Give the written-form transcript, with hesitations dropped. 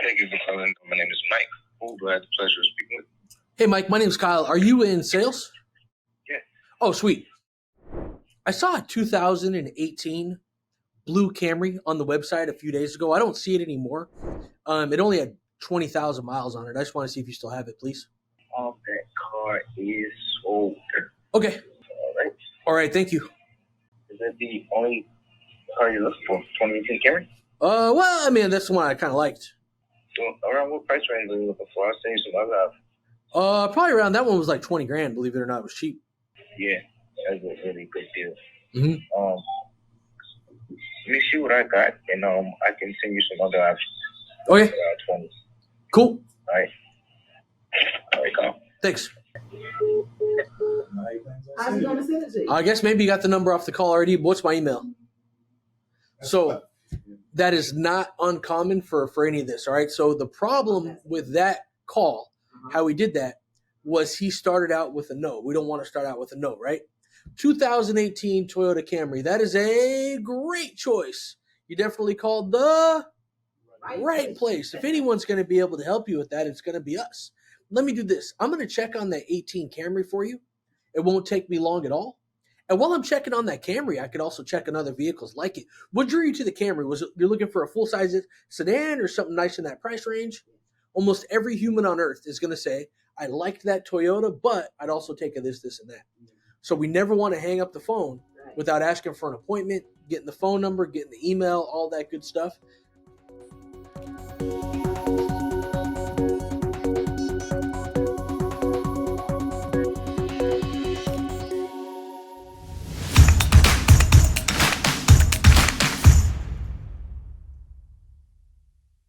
Thank you for calling. My name is Mike. Who do I have the pleasure of speaking with? Hey, Mike, my name is Kyle. Are you in sales? Yeah. Oh, sweet. I saw a 2018 blue Camry on the website a few days ago. I don't see it anymore. It only had 20,000 miles on it. I just want to see if you still have it, please. That car is sold. Okay. All right. All right, thank you. Is that the only car you're looking for? 2018 Camry? Well, I mean, that's the one I kind of liked. So around what price range are you looking for? I'll send you some other options. Probably around that one was like 20 grand, believe it or not. It was cheap. Yeah, that's a really good deal. Mm-hmm. Let me see what I got, and I can send you some other options. Okay. Around 20. Cool. All right. All right, Kyle. Thanks. How's he going to send it to you? I guess maybe you got the number off the call already. What's my email? So that is not uncommon for any of this, all right? So the problem with that call, how we did that, was he started out with a no. We don't want to start out with a no, right? 2018 Toyota Camry. That is a great choice. You definitely called the right place. If anyone's going to be able to help you with that, it's going to be us. Let me do this. I'm going to check on that 18 Camry for you. It won't take me long at all. And while I'm checking on that Camry, I could also check on other vehicles like it. What drew you to the Camry? Was it you're looking for a full-size sedan or something nice in that price range? Almost every human on earth is going to say, I liked that Toyota, but I'd also take a this, and that. So we never want to hang up the phone without asking for an appointment, getting the phone number, getting the email, all that good stuff.